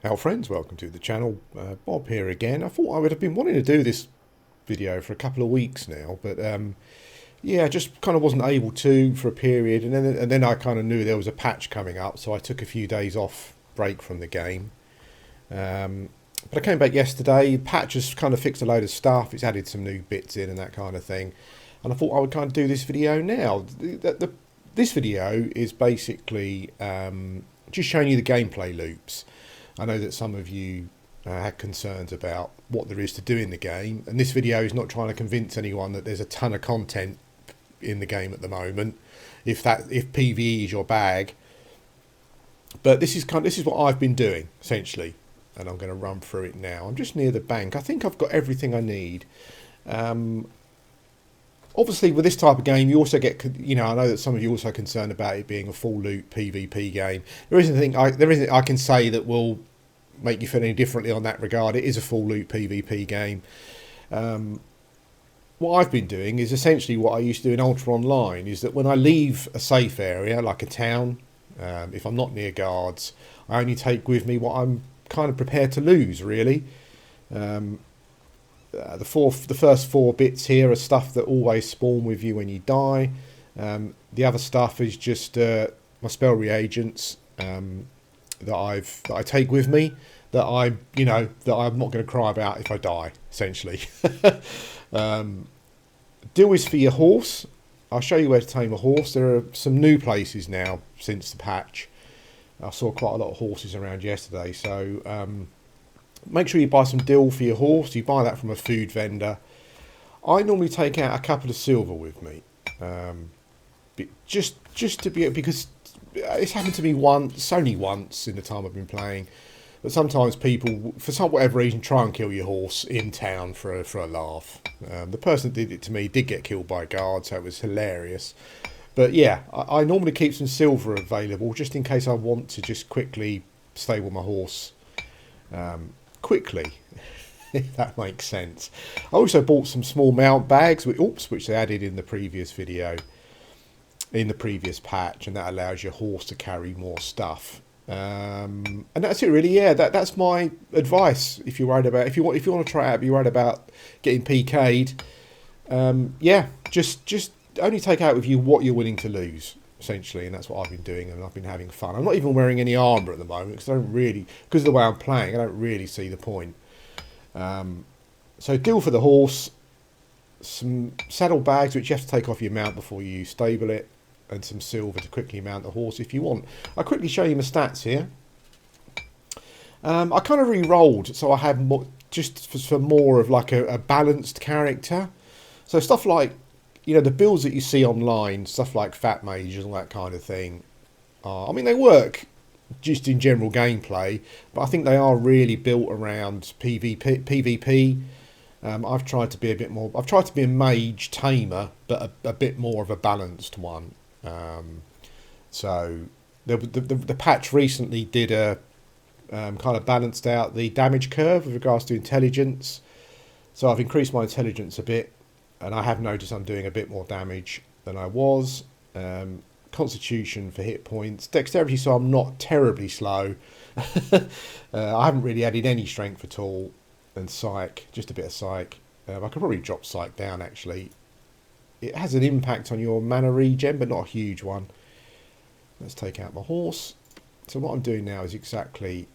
Our friends, welcome to the channel. Bob here again. I thought I would have been wanting to do this video for a couple of weeks now, but yeah, I just kind of wasn't able to for a period, and then I kind of knew there was a patch coming up, so I took a few days off break from the game. But I came back yesterday. The patch has kind of fixed a load of stuff. It's added some new bits in and that kind of thing, and I thought I would kind of do this video now. This video is basically just showing you the gameplay loops. I know that some of you had concerns about what there is to do in the game, and this video is not trying to convince anyone that there's a ton of content in the game at the moment, if PvE is your bag. But this is what I've been doing essentially, and I'm going to run through it now. I'm just near the bank. I think I've got everything I need. Obviously, with this type of game, you also get, I know that some of you are also concerned about it being a full loot PvP game. There isn't anything I can say that will make you feel any differently on that regard. It is a full loot PvP game. What I've been doing is essentially what I used to do in Ultra Online, is that when I leave a safe area, like a town, if I'm not near guards, I only take with me what I'm kind of prepared to lose, really. The first four bits here are stuff that always spawn with you when you die. The other stuff is just my spell reagents that I take with me, that I'm not going to cry about if I die, essentially. Do is for your horse. I'll show you where to tame a horse. There are some new places now since the patch. I saw quite a lot of horses around yesterday, so make sure you buy some dill for your horse. You buy that from a food vendor. I normally take out a couple of silver with me, just to be, because it's happened to me once, only once in the time I've been playing. But sometimes people, for some whatever reason, try and kill your horse in town for a laugh. The person that did it to me did get killed by a guard, so it was hilarious. But yeah, I normally keep some silver available just in case I want to just quickly stable my horse. Quickly, if that makes sense. I also bought some small mount bags, which they added in the previous video, in the previous patch, and that allows your horse to carry more stuff. And that's it, really. Yeah, that's my advice. If you're worried about, if you want to try it out, but you're worried about getting PK'd, yeah, just only take out with you what you're willing to lose, essentially, and that's what I've been doing, and I've been having fun. I'm not even wearing any armour at the moment because because of the way I'm playing, I don't really see the point. So deal for the horse, some saddle bags which you have to take off your mount before you stable it, and some silver to quickly mount the horse if you want. I'll quickly show you my stats here. I kind of re-rolled, so I have more, just for more of like a balanced character. So stuff like, the builds that you see online, stuff like Fat Mages and all that kind of thing, I mean, they work just in general gameplay, but I think they are really built around PvP. I've tried to be a bit more, I've tried to be a mage tamer, but a bit more of a balanced one. So the patch recently did a kind of balanced out the damage curve with regards to intelligence. So I've increased my intelligence a bit, and I have noticed I'm doing a bit more damage than I was. Constitution for hit points, dexterity, so I'm not terribly slow. I haven't really added any strength at all, and psych, just a bit of psych. I could probably drop psych down, actually. It has an impact on your mana regen, but not a huge one. Let's take out my horse. So what I'm doing now is exactly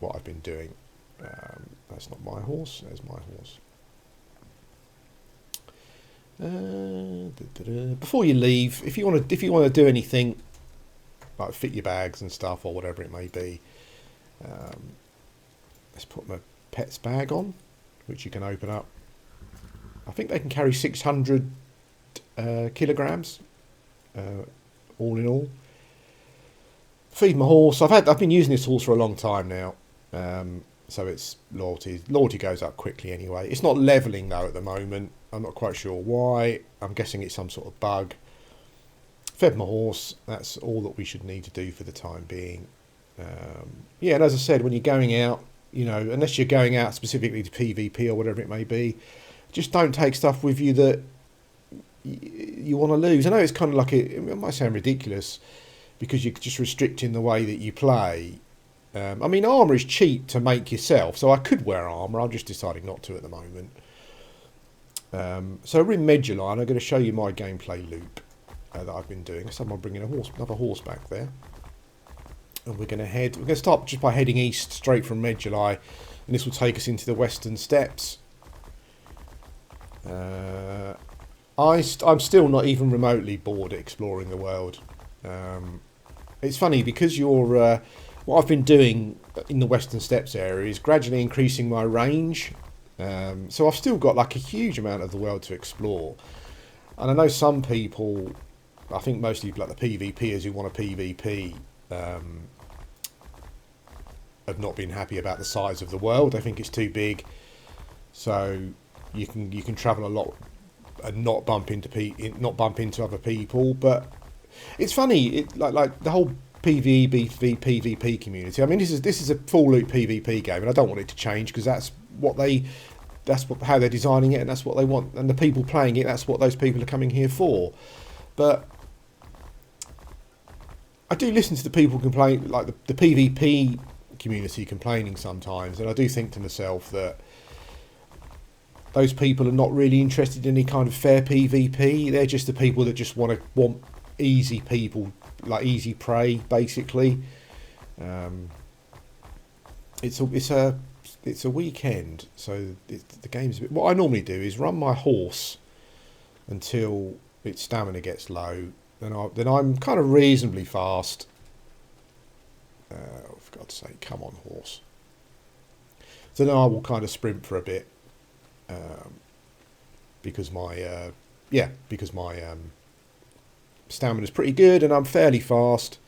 what I've been doing. That's not my horse, there's my horse. Before you leave, if you want to do anything like fit your bags and stuff or whatever it may be, let's put my pet's bag on, which you can open up. I think they can carry 600 kilograms, all in all. Feed my horse. I've been using this horse for a long time now, so it's loyalty. Loyalty goes up quickly anyway. It's not leveling though at the moment. I'm not quite sure why. I'm guessing it's some sort of bug. Fed my horse. That's all that we should need to do for the time being. Yeah, and as I said, when you're going out, unless you're going out specifically to PvP or whatever it may be, just don't take stuff with you that you want to lose. I know it's kind of like it might sound ridiculous because you're just restricting the way that you play, I mean, armour is cheap to make yourself, so I could wear armour. I'm just deciding not to at the moment. So we're in Medjugorje, and I'm going to show you my gameplay loop that I've been doing. Someone bringing another horse back there. And we're going to start just by heading east straight from Medjugorje, and this will take us into the Western Steppes. I'm still not even remotely bored at exploring the world. It's funny because what I've been doing in the Western Steppes area is gradually increasing my range. So I've still got like a huge amount of the world to explore. And I know some people, I think mostly like the PvPers who want a PvP, have not been happy about the size of the world. They think it's too big. So you can travel a lot and not bump into other people. But it's funny, like the whole PvP community. I mean, this is a full loop PvP game, and I don't want it to change because that's how they're designing it, and that's what they want. And the people playing it, that's what those people are coming here for. But I do listen to the people complain, like the PvP community complaining sometimes, and I do think to myself that those people are not really interested in any kind of fair PvP. They're just the people that just want easy people, like easy prey, basically. It's a weekend, so the game's a bit. What I normally do is run my horse until its stamina gets low. Then I'm kind of reasonably fast. For God's sake, come on, horse. So then I will kind of sprint for a bit, because my stamina's pretty good and I'm fairly fast.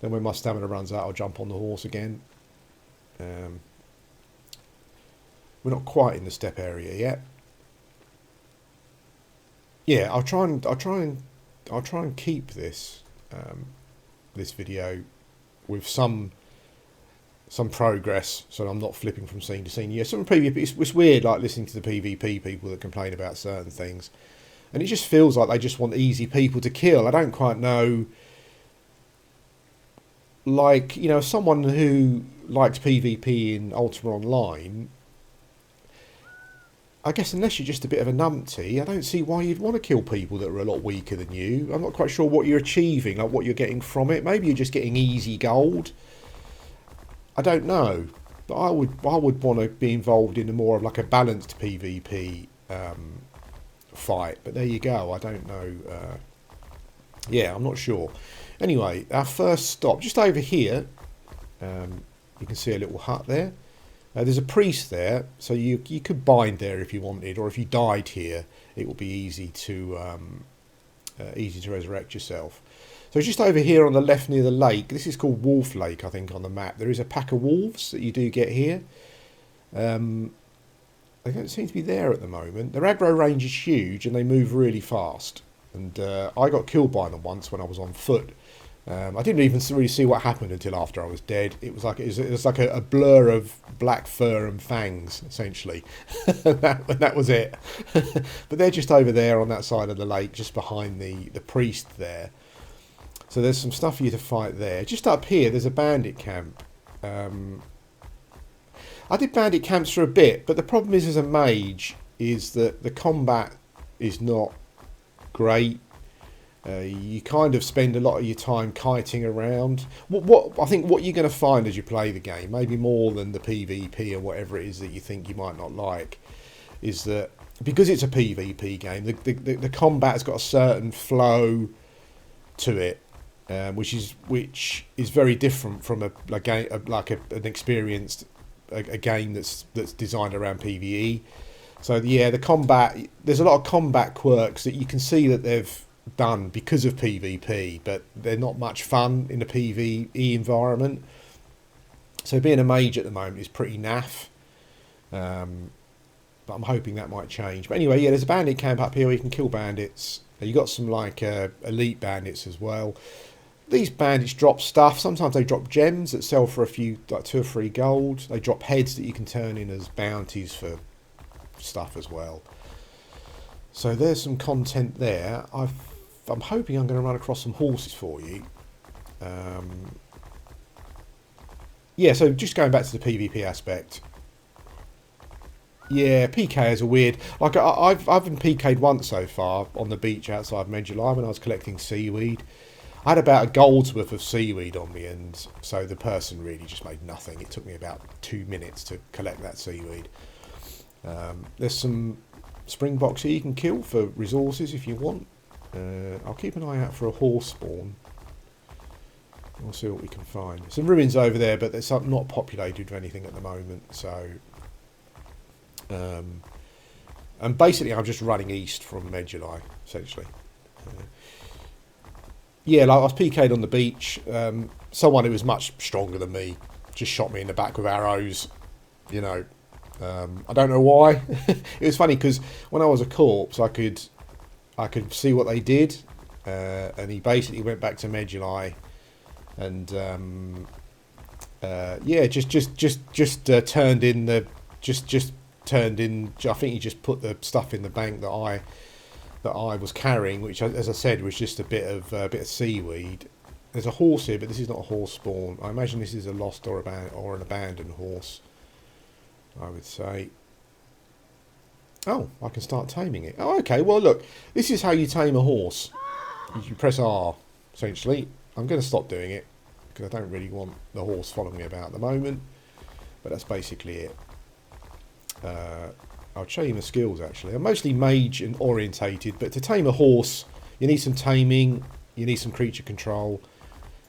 Then when my stamina runs out, I'll jump on the horse again. We're not quite in the steppe area yet. Yeah, I'll try and keep this this video with some progress, so I'm not flipping from scene to scene. Yeah, some PvP. It's weird, like listening to the PvP people that complain about certain things, and it just feels like they just want easy people to kill. I don't quite know. Like, you know, someone who likes PvP in Ultima Online, I guess unless you're just a bit of a numpty, I don't see why you'd want to kill people that are a lot weaker than you. I'm not quite sure what you're achieving, like what you're getting from it. Maybe you're just getting easy gold. I don't know, but I would want to be involved in a more of like a balanced PvP fight. But there you go. I don't know. Yeah, I'm not sure. Anyway, our first stop just over here. You can see a little hut there. There's a priest there, so you could bind there if you wanted, or if you died here, it will be easy to resurrect yourself. So just over here on the left near the lake, this is called Wolf Lake, I think, on the map. There is a pack of wolves that you do get here. They don't seem to be there at the moment. Their aggro range is huge and they move really fast. And I got killed by them once when I was on foot. I didn't even really see what happened until after I was dead. It was like a blur of black fur and fangs, essentially. that was it. But they're just over there on that side of the lake, just behind the priest there. So there's some stuff for you to fight there. Just up here, there's a bandit camp. I did bandit camps for a bit, but the problem is, as a mage, is that the combat is not great. You kind of spend a lot of your time kiting around. I think what you're going to find as you play the game, maybe more than the PvP or whatever it is that you think you might not like, is that because it's a PvP game, the combat's got a certain flow to it, which is very different from an experienced a game that's designed around PvE. So yeah, the combat, there's a lot of combat quirks that you can see that they've done because of PvP, but they're not much fun in a PvE environment. So being a mage at the moment is pretty naff, but I'm hoping that might change. But anyway, yeah, there's a bandit camp up here where you can kill bandits. You got some like elite bandits as well. These bandits drop stuff. Sometimes they drop gems that sell for a few, like 2 or 3 gold. They drop heads that you can turn in as bounties for stuff as well. So there's some content there. I'm hoping I'm going to run across some horses for you. yeah, so just going back to the PvP aspect. Yeah, PK is a weird... Like, I've been PK'd once so far on the beach outside Medjugorje when I was collecting seaweed. I had about a gold's worth of seaweed on me, and so the person really just made nothing. It took me about 2 minutes to collect that seaweed. There's some springboks here you can kill for resources if you want. I'll keep an eye out for a horse spawn. We'll see what we can find. Some ruins over there, but they're not populated with anything at the moment, so... and basically I'm just running east from Medjugorje, essentially. Yeah, like I was PK'd on the beach. Someone who was much stronger than me just shot me in the back with arrows. You know, I don't know why. It was funny because when I was a corpse, I could see what they did, and he basically went back to Medjugorje, and yeah, just turned in the turned in. I think he just put the stuff in the bank that I was carrying, which, as I said, was just a bit of seaweed. There's a horse here, but this is not a horse spawn. I imagine this is a lost or an abandoned horse, I would say. Oh, I can start taming it. Oh, okay. Well, look, this is how you tame a horse. You press R, essentially. I'm going to stop doing it because I don't really want the horse following me about at the moment. But that's basically it. I'll show you my skills, actually. I'm mostly mage and orientated, but to tame a horse, you need some taming, you need some creature control.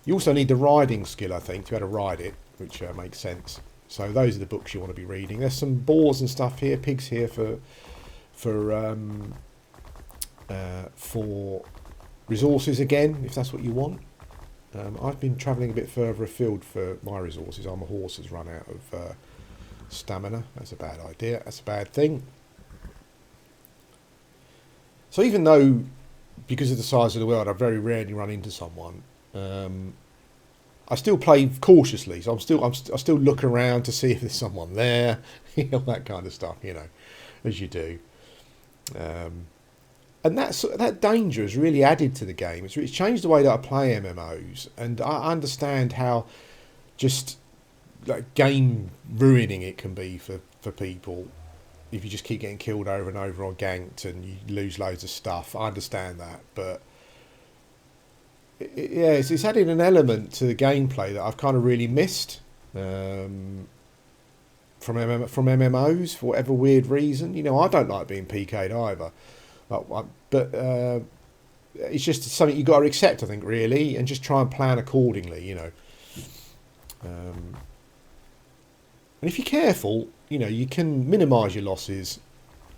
You also need the riding skill, I think, to be able to ride it, which makes sense. So those are the books you want to be reading. There's some boars and stuff here, pigs here for resources again, if that's what you want. I've been travelling a bit further afield for my resources. My horse has run out of stamina. That's a bad idea. That's a bad thing. So even though, because of the size of the world, I very rarely run into someone, I still play cautiously. So I still look around to see if there's someone there, you know, that kind of stuff, you know, as you do. And that danger has really added to the game. It's changed the way that I play MMOs, and I understand how just like game ruining it can be for people if you just keep getting killed over and over or ganked and you lose loads of stuff. I understand that, but yeah, it's added an element to the gameplay that I've kind of really missed from MMOs for whatever weird reason. You know, I don't like being PK'd either, but it's just something you've got to accept, I think, really, and just try and plan accordingly, you know. And if you're careful, you know, you can minimise your losses.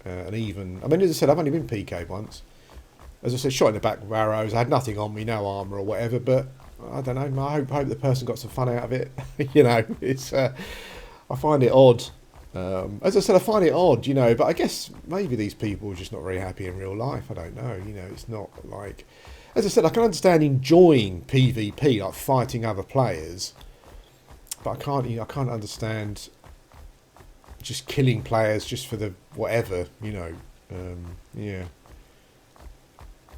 And even, I mean, as I said, I've only been PK'd once. As I said, shot in the back with arrows. I had nothing on me, no armour or whatever. But I don't know. I hope the person got some fun out of it. You know, it's. I find it odd. As I said, I find it odd. You know, but I guess maybe these people are just not very happy in real life. I don't know. You know, it's not like. As I said, I can understand enjoying PvP, like fighting other players. But I can't understand just killing players just for the whatever, you know. Yeah.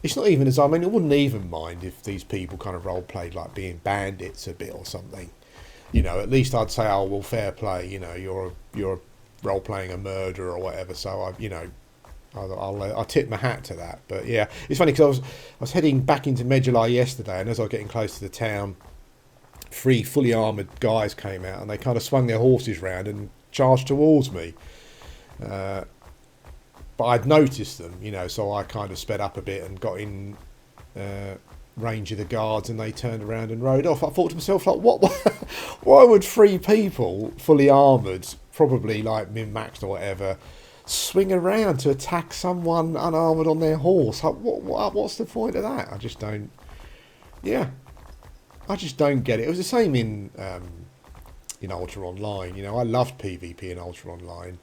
It's not even as, I mean, I wouldn't even mind if these people kind of role-played like being bandits a bit or something. You know, at least I'd say, oh, well, fair play, you know, you're role-playing a murderer or whatever, so I'll tip my hat to that. But yeah, it's funny because I was heading back into Medjugorje yesterday, and as I was getting close to the town, 3 fully armoured guys came out and they kind of swung their horses round and charged towards me. But I'd noticed them, you know, so I kind of sped up a bit and got in range of the guards, and they turned around and rode off. I thought to myself, like, what? Why would 3 people, fully armoured, probably like min-maxed or whatever, swing around to attack someone unarmoured on their horse? Like, what's the point of that? I just don't... Yeah. I just don't get it. It was the same in Ultra Online. You know, I loved PvP in Ultra Online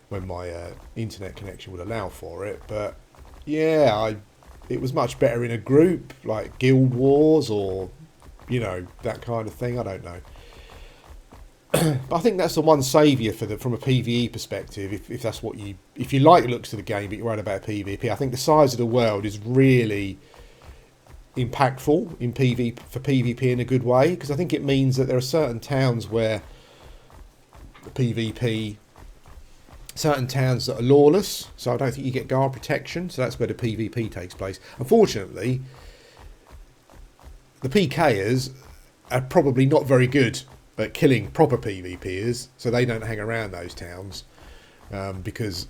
when my internet connection would allow for it. But yeah, it was much better in a group, like Guild Wars or, you know, that kind of thing. I don't know. But I think that's the one saviour from a PvE perspective. If that's what if you like the looks of the game, but you're worried about PvP, I think the size of the world is really impactful in PvP for PvP in a good way, because I think it means that there are certain towns where the PvP, certain towns that are lawless, so I don't think you get guard protection, so that's where the PvP takes place. Unfortunately, the PKers are probably not very good at killing proper PvPers, so they don't hang around those towns, because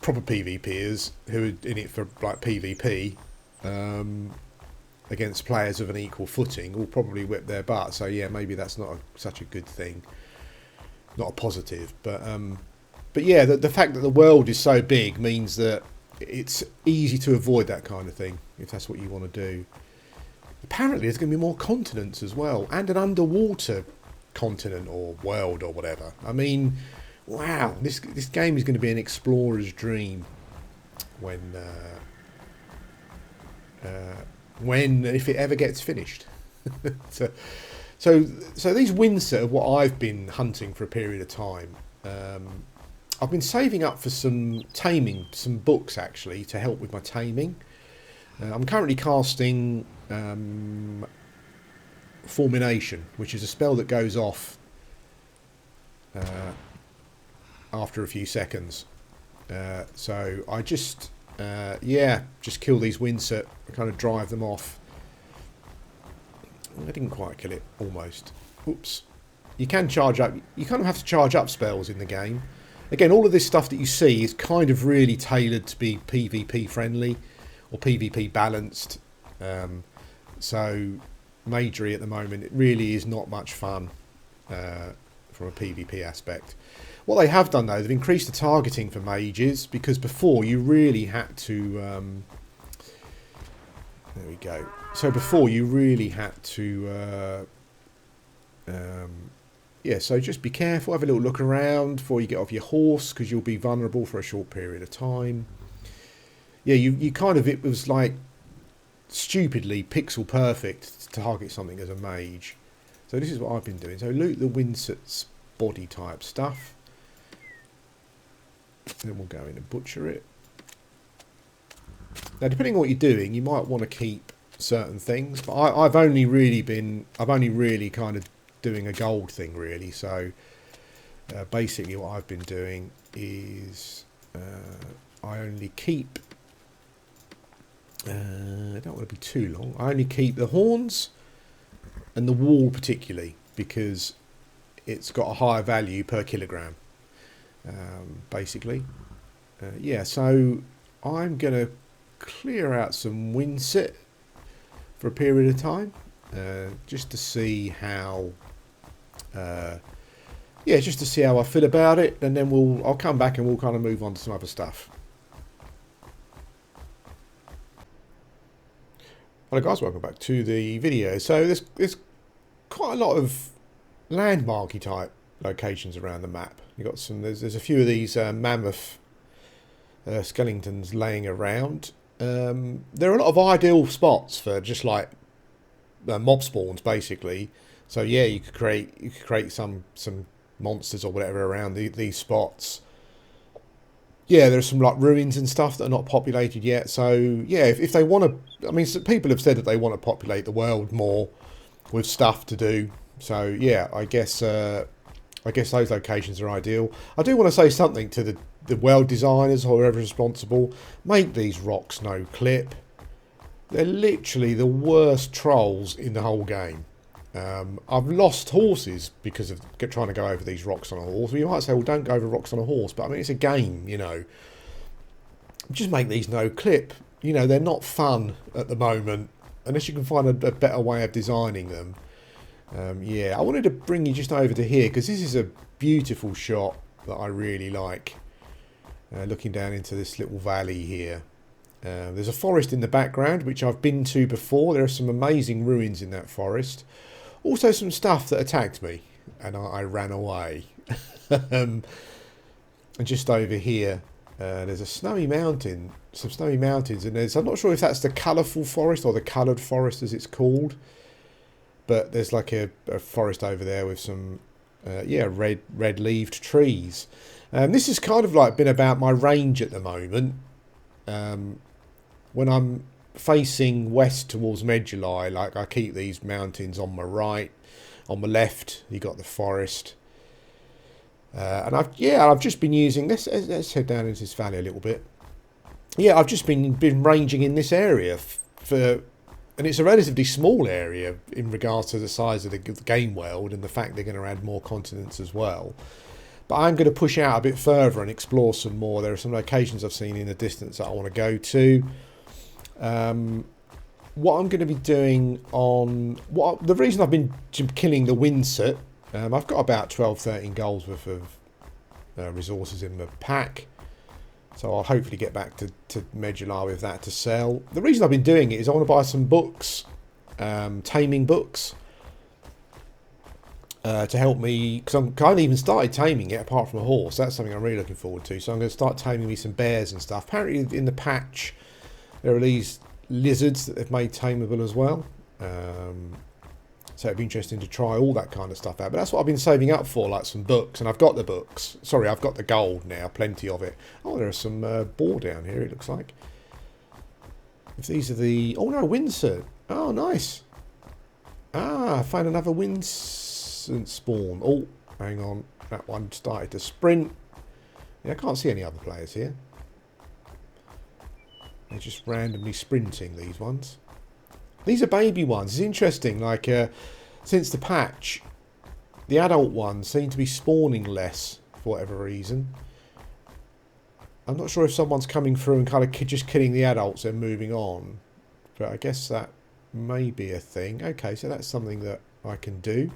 proper PvPers who are in it for like PvP against players of an equal footing will probably whip their butt. So yeah, maybe that's not such a good thing, not a positive. But yeah, the fact that the world is so big means that it's easy to avoid that kind of thing if that's what you want to do. Apparently there's going to be more continents as well, and an underwater continent or world or whatever. I mean, wow, this game is going to be an explorer's dream when if it ever gets finished. so these Windsor are what I've been hunting for a period of time. I've been saving up for some books actually to help with my taming. I'm currently casting Fulmination, which is a spell that goes off after a few seconds. So I just kill these Windsor, kind of drive them off. I didn't quite kill it, almost. Oops. You can charge up, you kind of have to charge up spells in the game. Again, all of this stuff that you see is kind of really tailored to be PvP friendly or PvP balanced. So magery at the moment, it really is not much fun from a PvP aspect. What they have done though, they've increased the targeting for mages, because before you really had to there we go. So before you really had to yeah, so just be careful, have a little look around before you get off your horse, because you'll be vulnerable for a short period of time. Yeah, you kind of, it was like stupidly pixel perfect to target something as a mage. So this is what I've been doing. So loot the Winsor's body type stuff. Then we'll go in and butcher it. Now, depending on what you're doing, you might want to keep certain things, but I've only really kind of doing a gold thing really. So basically what I've been doing is I only keep I don't want to be too long. I only keep the horns and the wall particularly, because it's got a higher value per kilogram. Basically, yeah. So I'm gonna clear out some Windsor for a period of time, just to see how, just to see how I feel about it, and then I'll come back and we'll kind of move on to some other stuff. Hello guys, welcome back to the video. So there's quite a lot of landmarky type locations around the map. You got some. There's a few of these mammoth skeletons laying around. There are a lot of ideal spots for just like mob spawns, basically. So yeah, you could create some monsters or whatever around these spots. Yeah, there's some like ruins and stuff that are not populated yet. So yeah, if they want to, I mean, people have said that they want to populate the world more with stuff to do. So yeah, I guess those locations are ideal. I do want to say something to the world designers or whoever's responsible. Make these rocks no clip. They're literally the worst trolls in the whole game. I've lost horses because of trying to go over these rocks on a horse. Well, you might say, well, don't go over rocks on a horse, but I mean, it's a game, you know. Just make these no clip. You know, they're not fun at the moment, unless you can find a better way of designing them. Yeah, I wanted to bring you just over to here, because this is a beautiful shot that I really like. Looking down into this little valley here. There's a forest in the background, which I've been to before. There are some amazing ruins in that forest. Also some stuff that attacked me, and I ran away. And just over here, there's a snowy mountain, some snowy mountains, and I'm not sure if that's the colourful forest or the coloured forest as it's called. But there's like a forest over there with some, red-leaved trees. This has kind of like been about my range at the moment. When I'm facing west towards Medjugorje. Like, I keep these mountains on my right. On my left, you got the forest. And I've just been using this. Let's head down into this valley a little bit. Yeah, I've just been ranging in this area and it's a relatively small area in regards to the size of the game world and the fact they're going to add more continents as well. But I'm going to push out a bit further and explore some more. There are some locations I've seen in the distance that I want to go to. What I'm going to be doing the reason I've been killing the Windsit, I've got about 12-13 goals worth of resources in the pack. So I'll hopefully get back to Medjugorje with that to sell. The reason I've been doing it is I want to buy some books, taming books, to help me, because I haven't even started taming it apart from a horse. That's something I'm really looking forward to. So I'm going to start taming me some bears and stuff. Apparently in the patch there are these lizards that they've made tameable as well. So it'd be interesting to try all that kind of stuff out. But that's what I've been saving up for, like some books. And I've got the books. Sorry, I've got the gold now, plenty of it. Oh, there's some boar down here, it looks like. If these are the... Oh, no, Windsit. Oh, nice. Ah, I found another Windsit spawn. Oh, hang on. That one started to sprint. Yeah, I can't see any other players here. They're just randomly sprinting, these ones. These are baby ones. It's interesting, like, since the patch, the adult ones seem to be spawning less for whatever reason. I'm not sure if someone's coming through and kind of just killing the adults and moving on. But I guess that may be a thing. Okay, so that's something that I can do.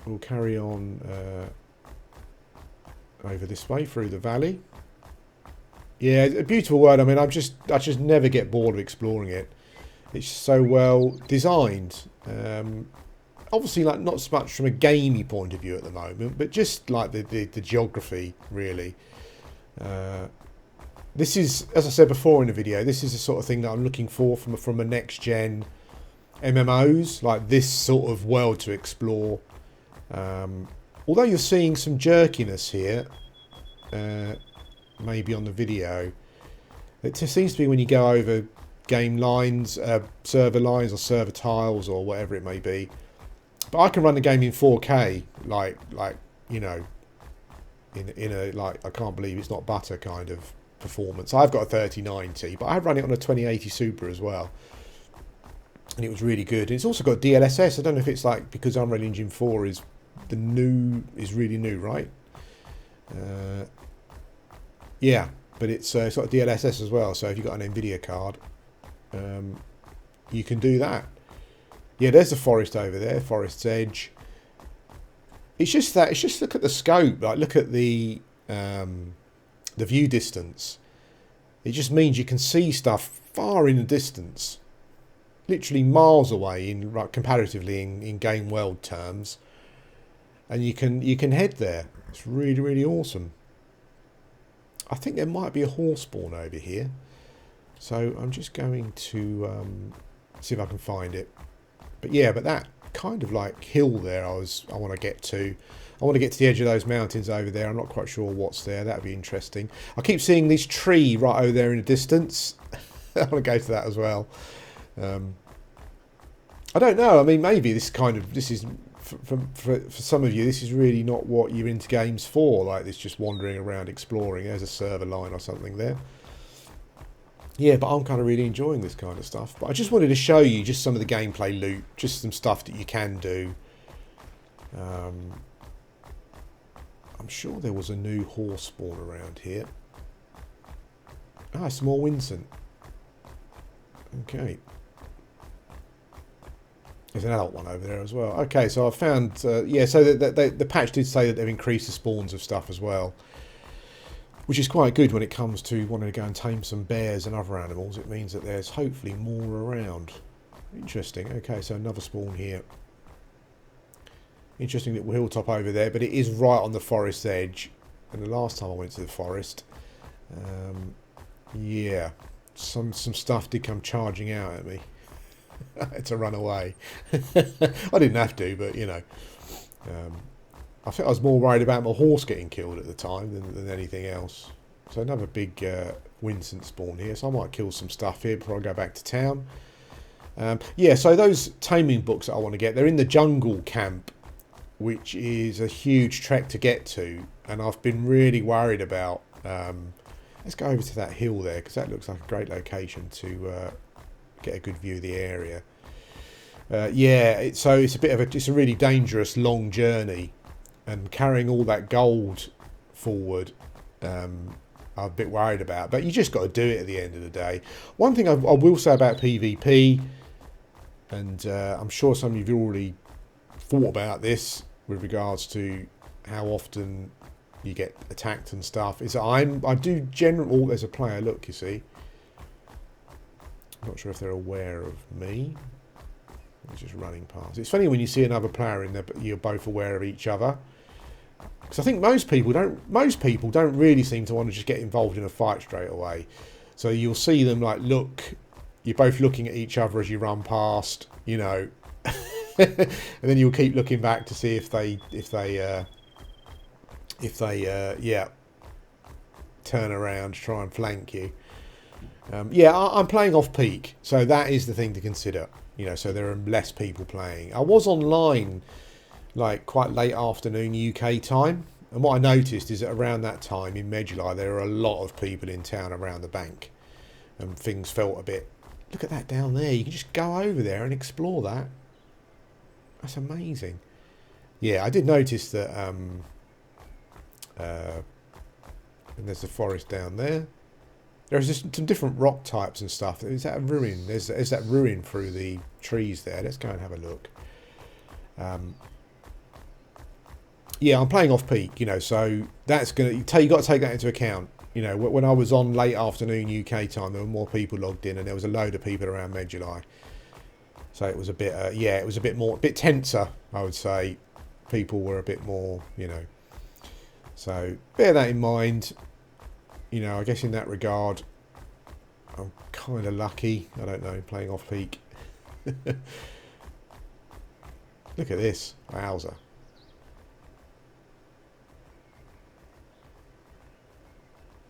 We'll carry on over this way through the valley. Yeah, a beautiful world. I mean, I just never get bored of exploring it. It's so well designed. Obviously, like, not so much from a gamey point of view at the moment, but just like the geography, really. This is, as I said before in the video, this is the sort of thing that I'm looking for from a next gen MMOs, like this sort of world to explore. Although you're seeing some jerkiness here, maybe on the video, it just seems to be when you go over game lines, server lines or server tiles or whatever it may be. But I can run the game in 4K, like you know, in a, like, I can't believe it's not butter kind of performance. I've got a 3090, but I've run it on a 2080 Super as well, and it was really good. And it's also got DLSS. I don't know if it's like because Unreal Engine 4 is really new, right? Yeah, but it's got DLSS as well. So if you've got an Nvidia card, you can do that. Yeah, there's the forest over there, Forest's Edge. It's just look at the scope, like look at the view distance. It just means you can see stuff far in the distance, literally miles away comparatively in game world terms, and you can head there. It's really, really awesome. I think there might be a horse spawn over here. So I'm just going to see if I can find it. But yeah, but that kind of like hill there I want to get to. I want to get to the edge of those mountains over there. I'm not quite sure what's there. That'd be interesting. I keep seeing this tree right over there in the distance. I want to go to that as well. I don't know. I mean, maybe this is for some of you, this is really not what you're into games for. Like this, just wandering around exploring. There's a server line or something there. Yeah, but I'm kind of really enjoying this kind of stuff. But I just wanted to show you just some of the gameplay loot, just some stuff that you can do. I'm sure there was a new horse spawn around here. Ah, some more Winston. Okay. There's an adult one over there as well. Okay, so I found... yeah, so the patch did say that they've increased the spawns of stuff as well, which is quite good when it comes to wanting to go and tame some bears and other animals. It means that there's hopefully more around. Interesting. Okay, so another spawn here. Interesting little hilltop over there, but it is right on the forest edge. And the last time I went to the forest, yeah, some stuff did come charging out at me. I had to run away. I didn't have to, but you know, I think I was more worried about my horse getting killed at the time than anything else. So another big Winston spawn here. So I might kill some stuff here before I go back to town. Yeah, so those taming books that I want to get, they're in the jungle camp, which is a huge trek to get to. And I've been really worried about... let's go over to that hill there, because that looks like a great location to get a good view of the area. Yeah, so it's a bit of it's a really dangerous long journey, and carrying all that gold forward, I'm a bit worried about. But you just got to do it at the end of the day. One thing I will say about PvP, and I'm sure some of you have already thought about this with regards to how often you get attacked and stuff, is that I do generally... Oh, there's a player, look, you see. I'm not sure if they're aware of me. I'm just running past. It's funny when you see another player in there, but you're both aware of each other. Because I think most people don't really seem to want to just get involved in a fight straight away. So you'll see them like look, you're both looking at each other as you run past, you know, and then you'll keep looking back to see if they yeah, turn around to try and flank you. Yeah, I'm playing off peak, so that is the thing to consider. You know, so there are less people playing. I was online like quite late afternoon UK time, and what I noticed is that around that time in Medjugorje there are a lot of people in town around the bank, and things felt a bit... Look at that down there. You can just go over there and explore that. That's amazing. Yeah, I did notice that and there's the forest down there. There's just some different rock types and stuff. Is that a ruin? There's that ruin through the trees there. Let's go and have a look. Yeah, I'm playing off peak, you know, so that's gonna... You got to take that into account. You know, when I was on late afternoon UK time, there were more people logged in, and there was a load of people around Medjugorje. So it was a bit, yeah, it was a bit tenser, I would say. People were a bit more, you know. So bear that in mind. You know, I guess in that regard, I'm kind of lucky. I don't know, playing off peak. Look at this. Wowza.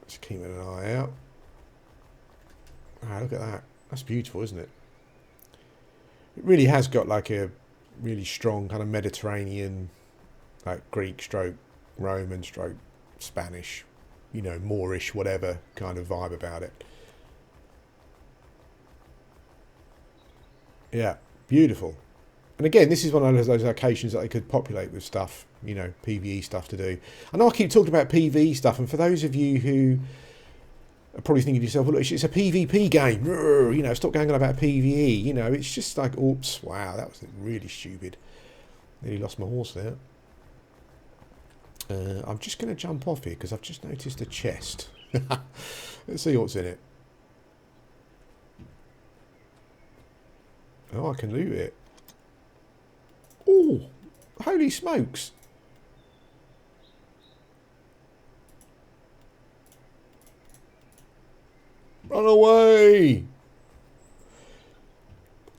Just keeping an eye out. Wow, look at that. That's beautiful, isn't it? It really has got like a really strong kind of Mediterranean, like Greek stroke Roman stroke Spanish, you know, Moorish, whatever kind of vibe about it. Yeah, beautiful. And again, this is one of those locations that they could populate with stuff, you know, PvE stuff to do. I know I keep talking about PvE stuff, and for those of you who are probably thinking to yourself, well, look, it's a PvP game, you know, stop going on about PvE, you know, it's just like, oops, wow, that was really stupid. Nearly lost my horse there. I'm just going to jump off here because I've just noticed a chest. Let's see what's in it. Oh, I can loot it. Oh, holy smokes. Run away.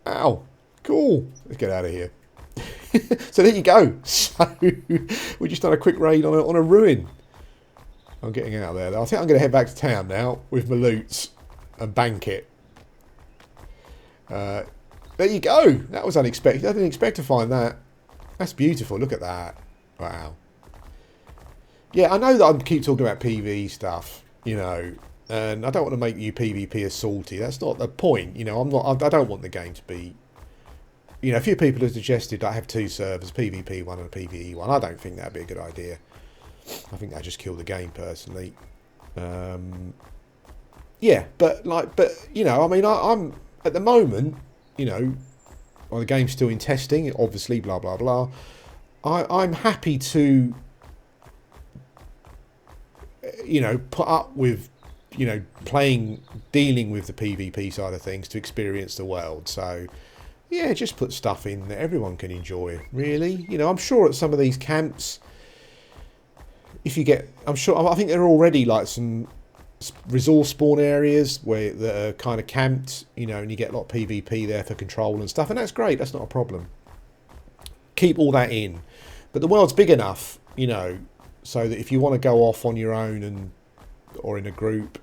Ow. Cool. Let's get out of here. So there you go. So we just done a quick raid on a ruin. I'm getting out of there. I think I'm going to head back to town now with my loots and bank it. There you go. That was unexpected. I didn't expect to find that. That's beautiful. Look at that. Wow. Yeah, I know that I keep talking about PvE stuff, you know, and I don't want to make you PvP as salty. That's not the point. You know, I don't want the game to be... You know, a few people have suggested I have two servers, PvP one and a PvE one. I don't think that'd be a good idea. I think that'd just kill the game personally. Yeah, but you know, I mean, I'm at the moment, you know, while the game's still in testing, obviously, blah blah blah. I'm happy to, you know, put up with, you know, dealing with the PvP side of things to experience the world. So. Yeah, just put stuff in that everyone can enjoy, really. You know, I'm sure at some of these camps, if you get... I think there are already, like, some resource spawn areas that are kind of camped, you know, and you get a lot of PvP there for control and stuff, and that's great, that's not a problem. Keep all that in. But the world's big enough, you know, so that if you want to go off on your own and or in a group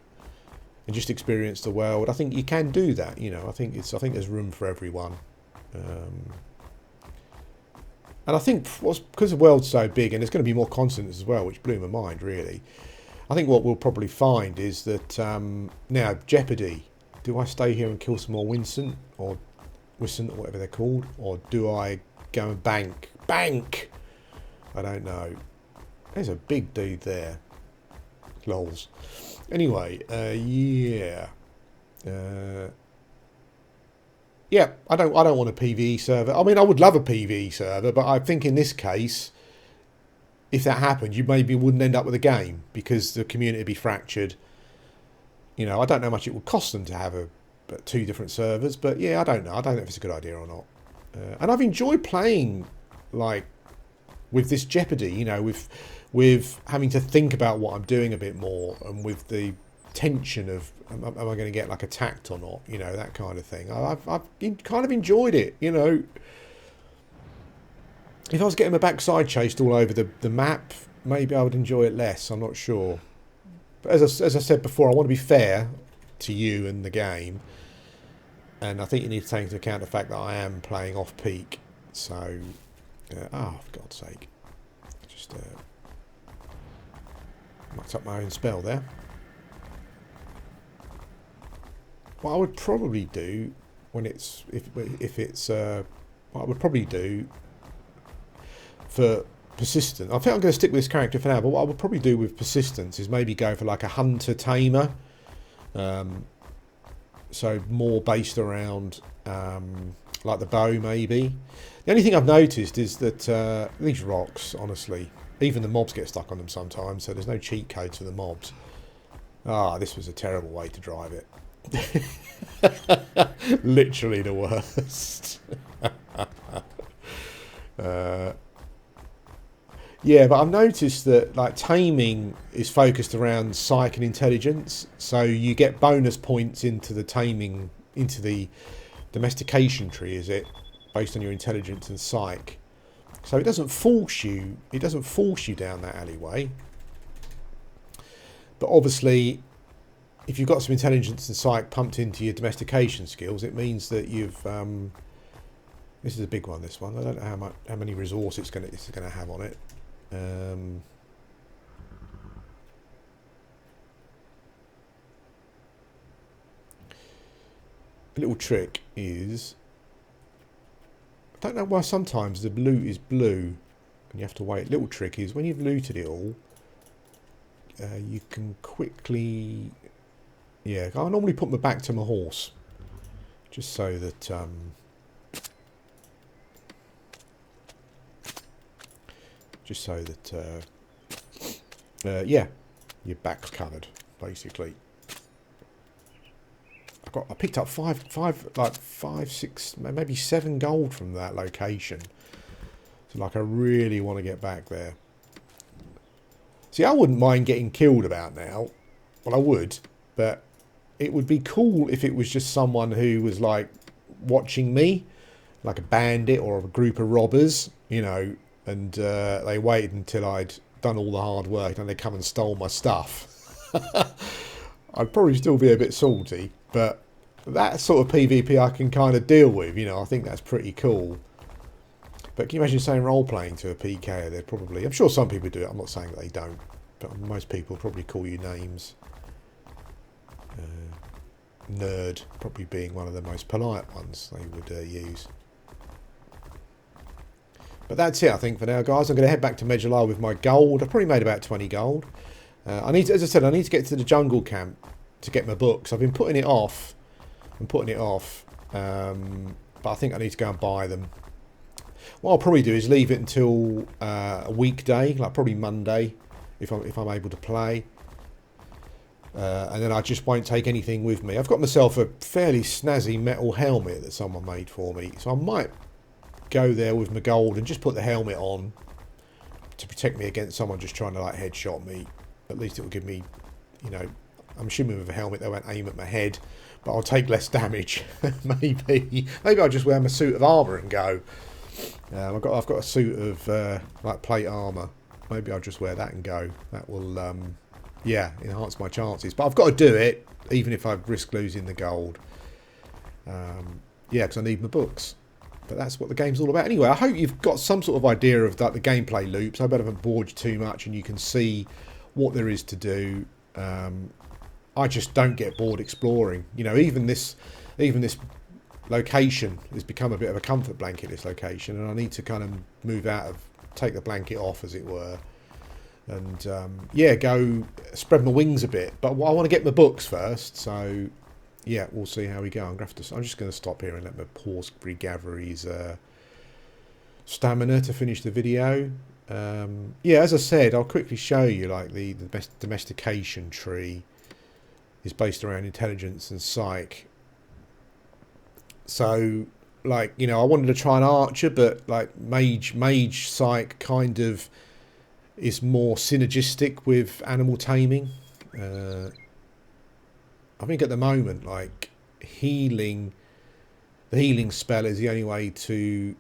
and just experience the world, I think you can do that. You know, I think there's room for everyone. And I think because the world's so big and there's going to be more continents as well, which blew my mind really. I think what we'll probably find is that now Jeopardy. Do I stay here and kill some more Winston or whatever they're called, or do I go and bank? Bank. I don't know. There's a big dude there. Lols. Anyway, yeah. Yeah, I don't want a PvE server. I mean, I would love a PvE server, but I think in this case, if that happened, you maybe wouldn't end up with a game because the community would be fractured. You know, I don't know how much it would cost them to have two different servers, but yeah, I don't know. I don't know if it's a good idea or not. And I've enjoyed playing, like, with this Jeopardy, you know, with having to think about what I'm doing a bit more, and with the tension of am I going to get like attacked or not, you know, that kind of thing. I've kind of enjoyed it, you know. If I was getting my backside chased all over the map, maybe I would enjoy it less. I'm not sure. But as I said before, I want to be fair to you and the game, and I think you need to take into account the fact that I am playing off peak. So, oh, for God's sake, just mucked up my own spell there. What I would probably do when it's if it's what I would probably do for persistent. I think I'm going to stick with this character for now, but what I would probably do with persistence is maybe go for like a hunter tamer, so more based around like the bow maybe. The only thing I've noticed is that these rocks, honestly, even the mobs get stuck on them sometimes, so there's no cheat codes for the mobs. Ah, this was a terrible way to drive it. Literally the worst. Yeah, but I've noticed that like taming is focused around psych and intelligence, so you get bonus points into the taming, into the domestication tree, is it, based on your intelligence and psych. So it doesn't force you down that alleyway. But obviously, if you've got some intelligence and psych pumped into your domestication skills, it means that you've this is a big one, this one. I don't know how many resources it's gonna have on it. A little trick is, I don't know why sometimes the loot is blue and you have to wait. Little trick is when you've looted it all, you can quickly, yeah, I normally put my back to my horse just so that yeah, your back's covered basically. I picked up five, six, maybe 7 gold from that location. So like I really want to get back there. See, I wouldn't mind getting killed about now. Well, I would, but it would be cool if it was just someone who was like watching me, like a bandit or a group of robbers, you know, and they waited until I'd done all the hard work and they come and stole my stuff. I'd probably still be a bit salty, but that sort of PvP I can kind of deal with, you know. I think that's pretty cool. But can you imagine saying role-playing to a PK? They'd probably, I'm sure some people do it, I'm not saying that they don't, but most people probably call you names. Nerd probably being one of the most polite ones they would use. But that's it, I think, for now, guys. I'm going to head back to Medjugorje with my gold. I've probably made about 20 gold. I need to, as I said, I need to get to the jungle camp to get my books. I've been putting it off. But I think I need to go and buy them. What I'll probably do is leave it until a weekday, like probably Monday, if I'm able to play. And then I just won't take anything with me. I've got myself a fairly snazzy metal helmet that someone made for me, so I might go there with my gold and just put the helmet on to protect me against someone just trying to like headshot me. At least it will give me, you know, I'm assuming with a helmet they won't aim at my head, but I'll take less damage. Maybe I'll just wear my suit of armour and go. I've got a suit of like plate armour. Maybe I'll just wear that and go. That will yeah, enhance my chances. But I've got to do it, even if I risk losing the gold. Yeah, because I need my books. But that's what the game's all about. Anyway, I hope you've got some sort of idea of that, the gameplay loops. I hope I haven't bored you too much and you can see what there is to do. I just don't get bored exploring. You know, even this location has become a bit of a comfort blanket, this location, and I need to kind of move out of, take the blanket off, as it were. And yeah, go spread my wings a bit. But I want to get my books first, so yeah, we'll see how we go. I'm just going to stop here and let my horse regather his stamina to finish the video. Yeah, as I said, I'll quickly show you, like, the best domestication tree is based around intelligence and psych. So, like, you know, I wanted to try an archer, but like mage psych kind of is more synergistic with animal taming. I think at the moment, like, the healing spell is the only way to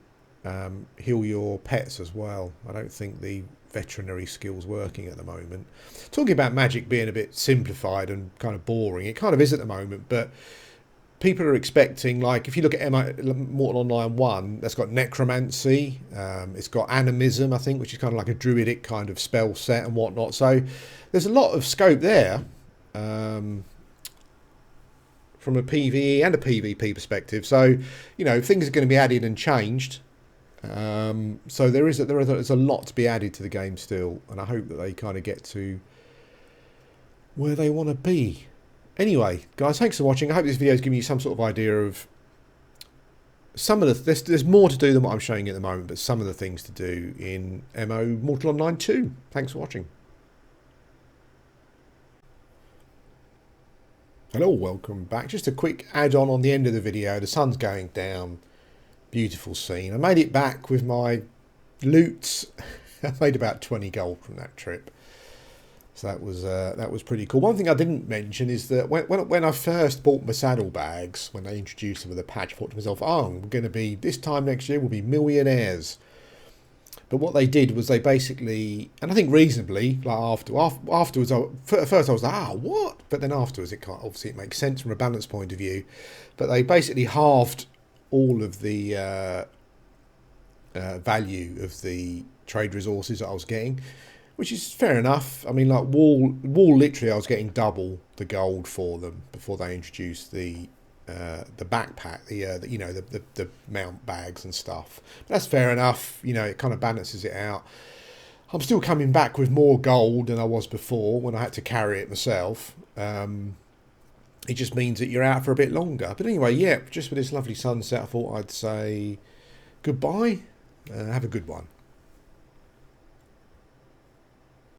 heal your pets as well. I don't think the veterinary skill's working at the moment. Talking about magic being a bit simplified and kind of boring, it kind of is at the moment, but people are expecting, like, if you look at Mortal Online 1, that's got necromancy, it's got animism, I think, which is kind of like a druidic kind of spell set and whatnot. So there's a lot of scope there. From a PvE and a PvP perspective, so you know, things are going to be added and changed. So there's a lot to be added to the game still, and I hope that they kind of get to where they want to be. Anyway, guys, thanks for watching. I hope this video is giving you some sort of idea of some of the. There's more to do than what I'm showing you at the moment, but some of the things to do in Mortal Online 2. Thanks for watching. Hello, welcome back. Just a quick add-on on the end of the video. The sun's going down. Beautiful scene. I made it back with my loot. I made about 20 gold from that trip. So that was pretty cool. One thing I didn't mention is that when I first bought my saddlebags, when they introduced them with a patch, I thought to myself, oh, we're going to be, this time next year, we'll be millionaires. But what they did was they basically, and I think reasonably, like afterwards, at first I was like, what? But then afterwards, obviously it makes sense from a balance point of view. But they basically halved all of the value of the trade resources that I was getting, which is fair enough. I mean, like wool, literally, I was getting double the gold for them before they introduced the backpack, the mount bags and stuff. But that's fair enough. You know, it kind of balances it out. I'm still coming back with more gold than I was before when I had to carry it myself. It just means that you're out for a bit longer. But anyway, yeah, just with this lovely sunset, I thought I'd say goodbye. Have a good one.